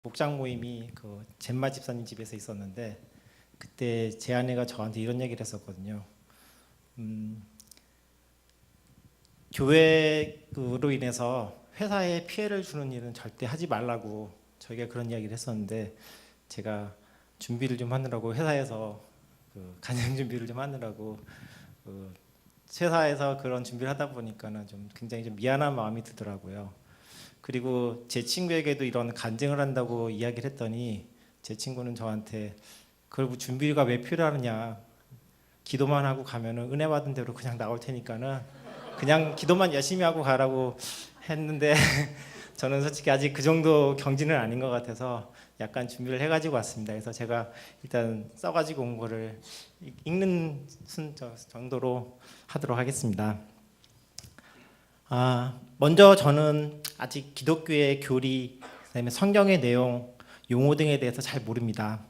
목장 모임이 그 젬마 집사님 집에서 있었는데 그때 제 아내가 저한테 이런 얘기를 했었거든요. 교회로 인해서 회사에 피해를 주는 일은 절대 하지 말라고 저희가 그런 이야기를 했었는데, 제가 준비를 좀 하느라고 회사에서 간증 준비를 좀 하느라고 회사에서 그런 준비를 하다 보니까는 좀 굉장히 좀 미안한 마음이 들더라고요. 그리고 제 친구에게도 이런 간증을 한다고 이야기를 했더니 제 친구는 저한테 그걸 준비가 왜 필요하느냐, 기도만 하고 가면은 은혜 받은 대로 그냥 나올 테니까는 그냥 기도만 열심히 하고 가라고 했는데 저는 솔직히 아직 그 정도 경지는 아닌 것 같아서 약간 준비를 해가지고 왔습니다. 그래서 제가 일단 써가지고 온 거를 읽는 정도로 하도록 하겠습니다. 먼저 저는 아직 기독교의 교리, 그다음에 성경의 내용, 용어 등에 대해서 잘 모릅니다.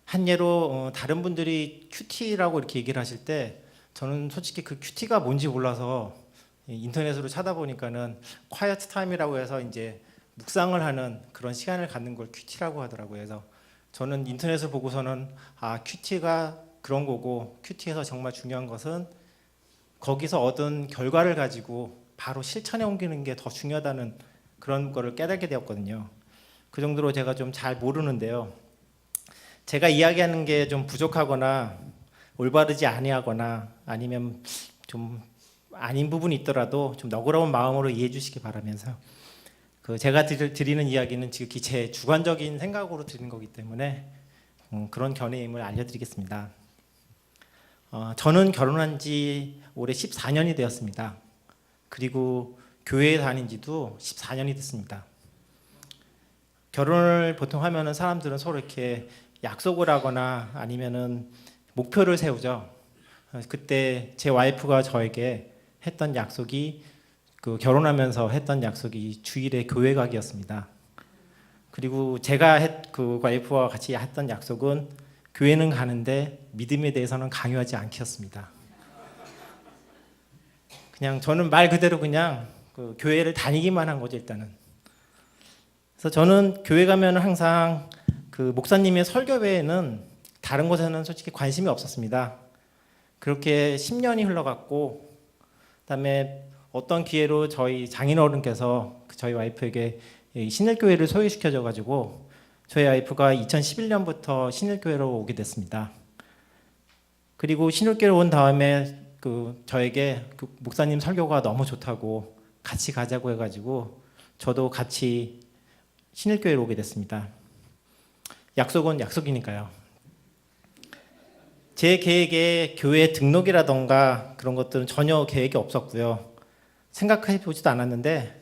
한 예로 다른 분들이 큐티라고 이렇게 얘기를 하실 때 저는 솔직히 그 큐티가 뭔지 몰라서 인터넷으로 찾아보니까는 quiet time이라고 해서 이제 묵상을 하는 그런 시간을 갖는 걸 큐티라고 하더라고요. 그래서 저는 인터넷을 보고서는 큐티가 그런 거고, 큐티에서 정말 중요한 것은 거기서 얻은 결과를 가지고 바로 실천에 옮기는 게 더 중요하다는 그런 거를 깨닫게 되었거든요. 그 정도로 제가 좀 잘 모르는데요. 제가 이야기하는 게 좀 부족하거나 올바르지 아니하거나 아니면 좀 아닌 부분이 있더라도 좀 너그러운 마음으로 이해해 주시기 바라면서, 제가 드리는 이야기는 지극히 제 주관적인 생각으로 드리는 거기 때문에 그런 견해임을 알려드리겠습니다. 저는 결혼한 지 올해 14년이 되었습니다. 그리고 교회에 다닌 지도 14년이 됐습니다. 결혼을 보통 하면은 사람들은 서로 이렇게 약속을 하거나 아니면은 목표를 세우죠. 그때 제 와이프가 저에게 했던 약속이, 결혼하면서 했던 약속이 주일에 교회 가기였습니다. 그리고 제가 그 와이프와 같이 했던 약속은 교회는 가는데 믿음에 대해서는 강요하지 않기였습니다. 그냥 저는 말 그대로 그냥 교회를 다니기만 한 거죠, 일단은. 그래서 저는 교회 가면 항상 목사님의 설교 외에는 다른 곳에는 솔직히 관심이 없었습니다. 그렇게 10년이 흘러갔고, 그다음에 어떤 기회로 저희 장인어른께서 저희 와이프에게 신일교회를 소개시켜줘 가지고 저희 와이프가 2011년부터 신일교회로 오게 됐습니다. 그리고 신일교회로 온 다음에 저에게 목사님 설교가 너무 좋다고 같이 가자고 해가지고 저도 같이 신일교회로 오게 됐습니다. 약속은 약속이니까요. 제 계획에 교회 등록이라던가 그런 것들은 전혀 계획이 없었고요. 생각해 보지도 않았는데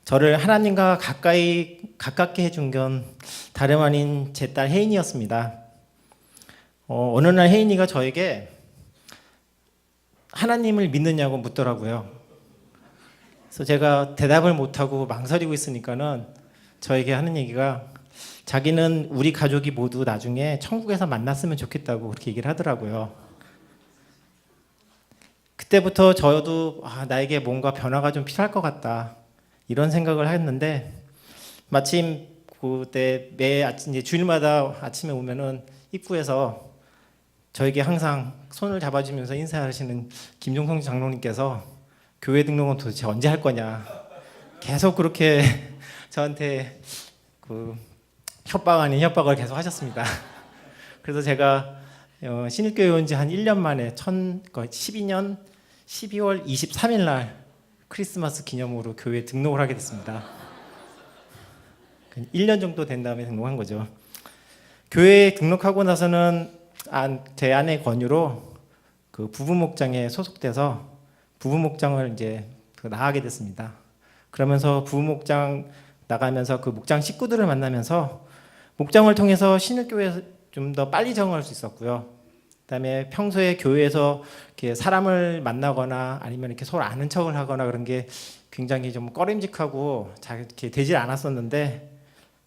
저를 하나님과 가깝게 해준 건 다름 아닌 제 딸 혜인이었습니다. 어느 날 혜인이가 저에게 하나님을 믿느냐고 묻더라고요. 그래서 제가 대답을 못하고 망설이고 있으니까는 저에게 하는 얘기가, 자기는 우리 가족이 모두 나중에 천국에서 만났으면 좋겠다고 그렇게 얘기를 하더라고요. 그때부터 저도 나에게 뭔가 변화가 좀 필요할 것 같다, 이런 생각을 했는데, 마침 그때 매 아침 이제 주일마다 아침에 오면은 입구에서 저에게 항상 손을 잡아주면서 인사하시는 김종성 장로님께서 교회 등록은 도대체 언제 할 거냐 계속 그렇게 저한테 협박 아닌 협박을 계속 하셨습니다. 그래서 제가 신일교회 온 지 한 1년 만에 12년 12월 23일 날 크리스마스 기념으로 교회에 등록을 하게 됐습니다. 1년 정도 된 다음에 등록한 거죠. 교회에 등록하고 나서는 제 아내의 권유로 부부 목장에 소속돼서 부부 목장을 이제 나가게 됐습니다. 그러면서 부부 목장 나가면서 목장 식구들을 만나면서 목장을 통해서 신일교회에서 좀 더 빨리 적응할 수 있었고요. 그다음에 평소에 교회에서 이렇게 사람을 만나거나 아니면 이렇게 서로 아는 척을 하거나 그런 게 굉장히 좀 꺼림직하고 잘 이렇게 되질 않았었는데,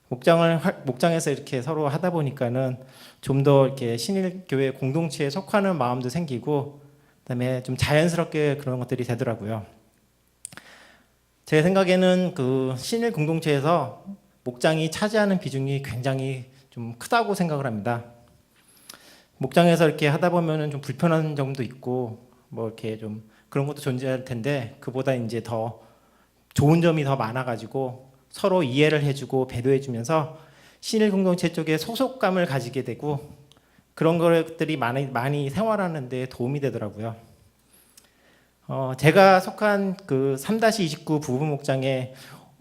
목장에서 이렇게 서로 하다 보니까는 좀 더 이렇게 신일교회 공동체에 속하는 마음도 생기고, 그다음에 좀 자연스럽게 그런 것들이 되더라고요. 제 생각에는 신일 공동체에서 목장이 차지하는 비중이 굉장히 좀 크다고 생각을 합니다. 목장에서 이렇게 하다 보면은 좀 불편한 점도 있고 뭐 이렇게 좀 그런 것도 존재할 텐데 그보다 이제 더 좋은 점이 더 많아가지고 서로 이해를 해주고 배려해주면서 신일 공동체 쪽에 소속감을 가지게 되고 그런 것들이 많이 생활하는 데 도움이 되더라고요. 제가 속한 그 3-29 부부 목장의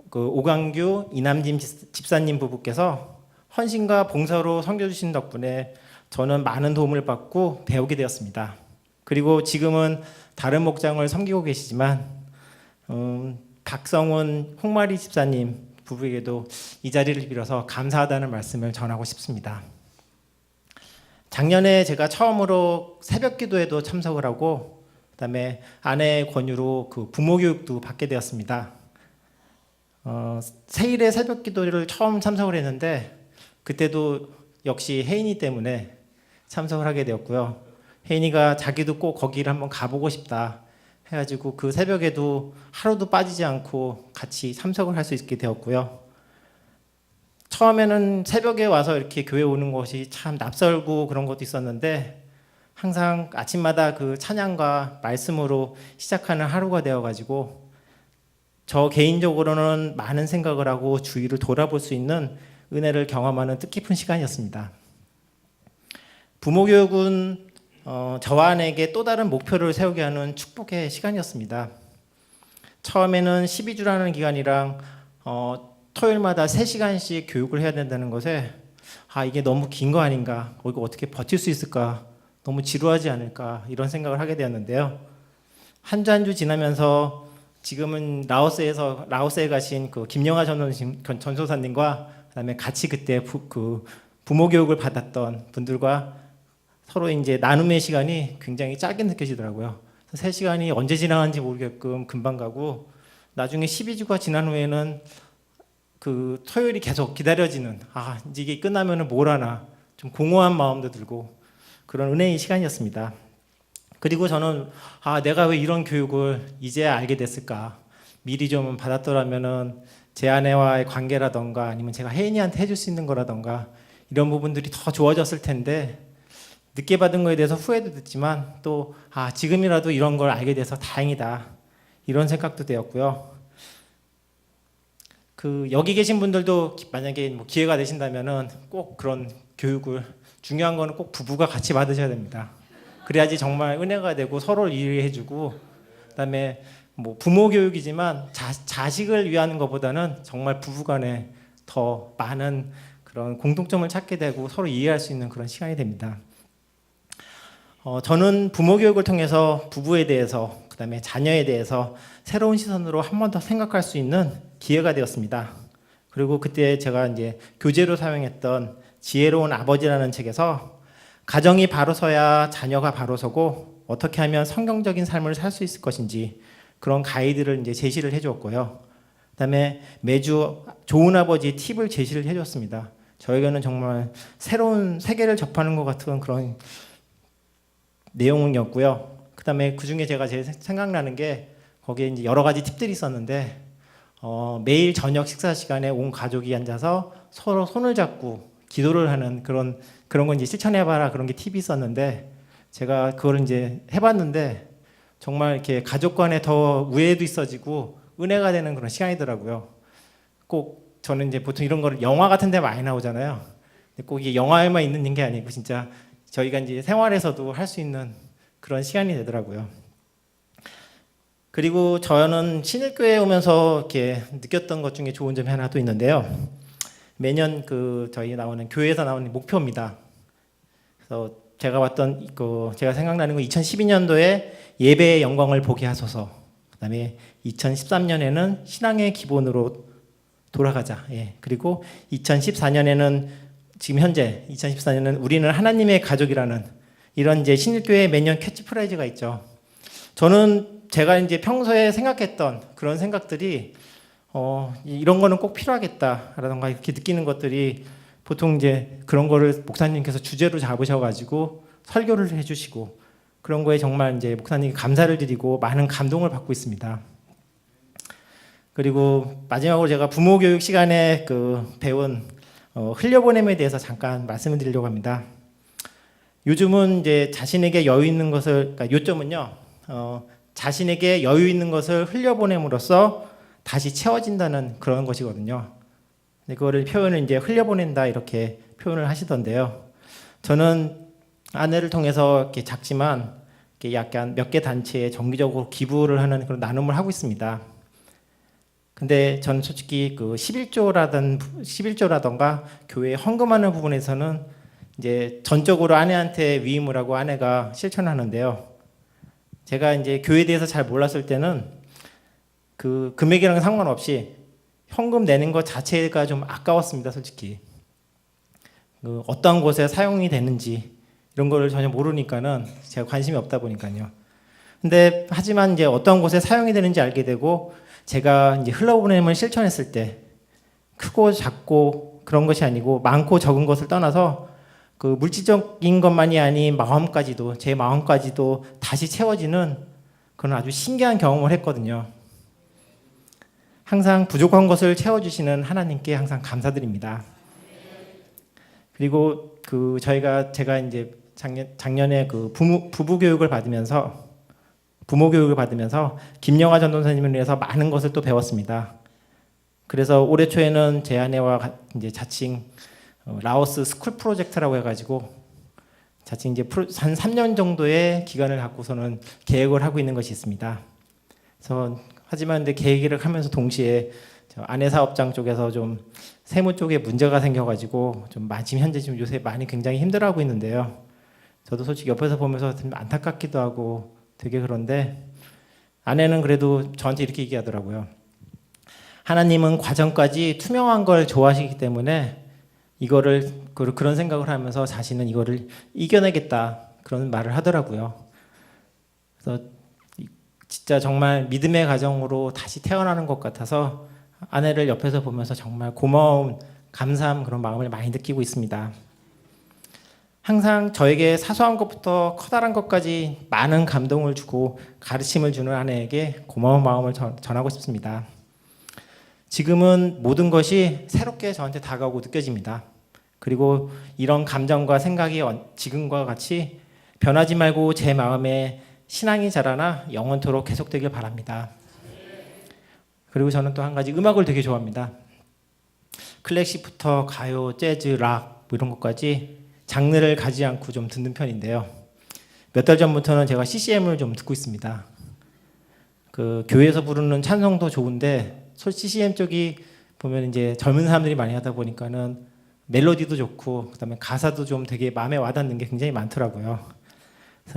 그 오광규 이남진 집사님 부부께서 헌신과 봉사로 섬겨주신 덕분에 저는 많은 도움을 받고 배우게 되었습니다. 그리고 지금은 다른 목장을 섬기고 계시지만 박성훈 홍마리 집사님 부부에게도 이 자리를 빌어서 감사하다는 말씀을 전하고 싶습니다. 작년에 제가 처음으로 새벽 기도에도 참석을 하고 그다음에 아내의 권유로 그 부모 교육도 받게 되었습니다. 세일의 새벽 기도를 처음 참석을 했는데 그때도 역시 혜인이 때문에 참석을 하게 되었고요. 혜인이가 자기도 꼭 거기를 한번 가보고 싶다 해가지고 그 새벽에도 하루도 빠지지 않고 같이 참석을 할 수 있게 되었고요. 처음에는 새벽에 와서 이렇게 교회 오는 것이 참 낯설고 그런 것도 있었는데 항상 아침마다 그 찬양과 말씀으로 시작하는 하루가 되어가지고 저 개인적으로는 많은 생각을 하고 주위를 돌아볼 수 있는 은혜를 경험하는 뜻깊은 시간이었습니다. 부모교육은 저와 아내에게 또 다른 목표를 세우게 하는 축복의 시간이었습니다. 처음에는 12주라는 기간이랑 토요일마다 3시간씩 교육을 해야 된다는 것에 이게 너무 긴 거 아닌가, 이거 어떻게 버틸 수 있을까, 너무 지루하지 않을까 이런 생각을 하게 되었는데요. 한 주 한 주 지나면서 지금은 라오스에 가신 그 김영하 전소사님과 그다음에 같이 그때 부모 교육을 받았던 분들과 서로 이제 나눔의 시간이 굉장히 짧게 느껴지더라고요. 3시간이 언제 지나간지 모르게끔 금방 가고 나중에 12주가 지난 후에는 그 토요일이 계속 기다려지는 이제 이게 끝나면은 뭘 하나 좀 공허한 마음도 들고 그런 은혜의 시간이었습니다. 그리고 저는 내가 왜 이런 교육을 이제야 알게 됐을까, 미리 좀 받았더라면은 제 아내와의 관계라던가 아니면 제가 혜인이한테 해줄 수 있는 거라던가 이런 부분들이 더 좋아졌을 텐데 늦게 받은 거에 대해서 후회도 됐지만 또 지금이라도 이런 걸 알게 돼서 다행이다 이런 생각도 되었고요. 여기 계신 분들도 만약에 기회가 되신다면은 꼭 그런 교육을, 중요한 거는 꼭 부부가 같이 받으셔야 됩니다. 그래야지 정말 은혜가 되고 서로를 이해해주고 그다음에 부모 교육이지만 자식을 위한 것보다는 정말 부부간에 더 많은 그런 공통점을 찾게 되고 서로 이해할 수 있는 그런 시간이 됩니다. 저는 부모 교육을 통해서 부부에 대해서 그다음에 자녀에 대해서 새로운 시선으로 한 번 더 생각할 수 있는 기회가 되었습니다. 그리고 그때 제가 이제 교재로 사용했던 지혜로운 아버지라는 책에서 가정이 바로 서야 자녀가 바로 서고 어떻게 하면 성경적인 삶을 살 수 있을 것인지 그런 가이드를 이제 제시를 해주었고요. 그다음에 매주 좋은 아버지 팁을 제시를 해줬습니다. 저에게는 정말 새로운 세계를 접하는 것 같은 그런 내용이었고요. 그다음에 그 중에 제가 제일 생각나는 게 거기에 이제 여러 가지 팁들이 있었는데 매일 저녁 식사 시간에 온 가족이 앉아서 서로 손을 잡고 기도를 하는 그런 거 이제 실천해봐라 그런 게 팁이 있었는데 제가 그걸 이제 해봤는데 정말 이렇게 가족 간에 더 우애도 있어지고 은혜가 되는 그런 시간이더라고요. 꼭 저는 이제 보통 이런 거를 영화 같은 데 많이 나오잖아요. 근데 꼭 이게 영화에만 있는 게 아니고 진짜 저희가 이제 생활에서도 할 수 있는 그런 시간이 되더라고요. 그리고 저는 신일교회에 오면서 이렇게 느꼈던 것 중에 좋은 점이 하나 또 있는데요. 매년 저희 나오는 교회에서 나오는 목표입니다. 그래서 제가 생각나는 건 2012년도에 예배의 영광을 보게 하소서. 그다음에 2013년에는 신앙의 기본으로 돌아가자. 그리고 2014년에는 지금 현재 2014년은 우리는 하나님의 가족이라는 이런 이제 신일교회 매년 캐치프레이즈가 있죠. 저는 제가 이제 평소에 생각했던 그런 생각들이 이런 거는 꼭 필요하겠다라던가 이렇게 느끼는 것들이 보통 이제 그런 거를 목사님께서 주제로 잡으셔가지고 설교를 해주시고 그런 거에 정말 이제 목사님께 감사를 드리고 많은 감동을 받고 있습니다. 그리고 마지막으로 제가 부모 교육 시간에 배운 흘려보냄에 대해서 잠깐 말씀을 드리려고 합니다. 요즘은 이제 자신에게 여유 있는 것을, 그러니까 요점은요, 자신에게 여유 있는 것을 흘려보냄으로써 다시 채워진다는 그런 것이거든요. 근데 그거를 표현을 이제 흘려보낸다 이렇게 표현을 하시던데요. 저는 아내를 통해서 이렇게 작지만 이렇게 약간 몇 개 단체에 정기적으로 기부를 하는 그런 나눔을 하고 있습니다. 근데 저는 솔직히 11조라던가 교회에 헌금하는 부분에서는 이제 전적으로 아내한테 위임을 하고 아내가 실천하는데요. 제가 이제 교회에 대해서 잘 몰랐을 때는 그 금액이랑 상관없이 현금 내는 것 자체가 좀 아까웠습니다, 솔직히. 어떤 곳에 사용이 되는지 이런 거를 전혀 모르니까는 제가 관심이 없다 보니까요. 근데 하지만 이제 어떤 곳에 사용이 되는지 알게 되고 제가 이제 흘러보냄을 실천했을 때 크고 작고 그런 것이 아니고 많고 적은 것을 떠나서 물질적인 것만이 아닌 마음까지도 제 마음까지도 다시 채워지는 그런 아주 신기한 경험을 했거든요. 항상 부족한 것을 채워주시는 하나님께 항상 감사드립니다. 그리고 제가 이제 작년에 부모 교육을 받으면서 김영하 전도사님을 위해서 많은 것을 또 배웠습니다. 그래서 올해 초에는 제 아내와 이제 자칭 라오스 스쿨 프로젝트라고 해가지고 자칭 이제 한 3년 정도의 기간을 갖고서는 계획을 하고 있는 것이 있습니다. 그래서 하지만 근데 계획을 하면서 동시에 아내 사업장 쪽에서 좀 세무 쪽에 문제가 생겨가지고 지금 현재 요새 많이 굉장히 힘들어하고 있는데요. 저도 솔직히 옆에서 보면서 좀 안타깝기도 하고 되게 그런데 아내는 그래도 저한테 이렇게 얘기하더라고요. 하나님은 과정까지 투명한 걸 좋아하시기 때문에 이거를 그런 생각을 하면서 자신은 이거를 이겨내겠다 그런 말을 하더라고요. 그래서 진짜 정말 믿음의 가정으로 다시 태어나는 것 같아서 아내를 옆에서 보면서 정말 고마움, 감사함 그런 마음을 많이 느끼고 있습니다. 항상 저에게 사소한 것부터 커다란 것까지 많은 감동을 주고 가르침을 주는 아내에게 고마운 마음을 전하고 싶습니다. 지금은 모든 것이 새롭게 저한테 다가오고 느껴집니다. 그리고 이런 감정과 생각이 지금과 같이 변하지 말고 제 마음에 신앙이 자라나 영원토록 계속되길 바랍니다. 그리고 저는 또 한 가지 음악을 되게 좋아합니다. 클래식부터 가요, 재즈, 락 이런 것까지 장르를 가지 않고 좀 듣는 편인데요. 몇 달 전부터는 제가 CCM을 좀 듣고 있습니다. 교회에서 부르는 찬송도 좋은데 CCM 쪽이 보면 이제 젊은 사람들이 많이 하다 보니까는 멜로디도 좋고 그다음에 가사도 좀 되게 마음에 와닿는 게 굉장히 많더라고요.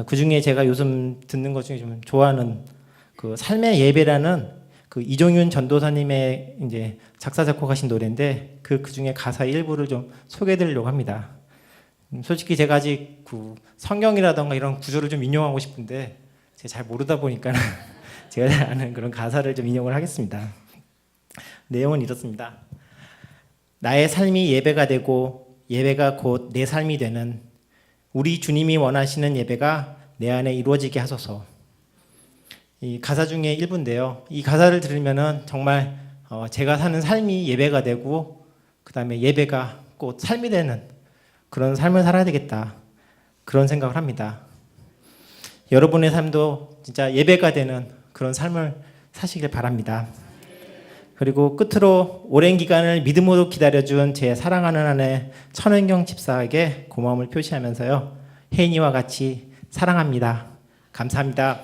그 중에 제가 요즘 듣는 것 중에 좀 좋아하는 삶의 예배라는 이종윤 전도사님의 이제 작사 작곡하신 노래인데 그 중에 가사 일부를 좀 소개해드리려고 합니다. 솔직히 제가 아직 성경이라던가 이런 구조를 좀 인용하고 싶은데 제가 잘 모르다 보니까 제가 잘 아는 그런 가사를 좀 인용을 하겠습니다. 내용은 이렇습니다. 나의 삶이 예배가 되고 예배가 곧 내 삶이 되는 우리 주님이 원하시는 예배가 내 안에 이루어지게 하소서. 이 가사 중에 일부인데요. 이 가사를 들으면은 정말 제가 사는 삶이 예배가 되고 그 다음에 예배가 곧 삶이 되는 그런 삶을 살아야 되겠다. 그런 생각을 합니다. 여러분의 삶도 진짜 예배가 되는 그런 삶을 사시길 바랍니다. 그리고 끝으로 오랜 기간을 믿음으로 기다려준 제 사랑하는 아내 천은경 집사에게 고마움을 표시하면서요. 혜인이와 같이 사랑합니다. 감사합니다.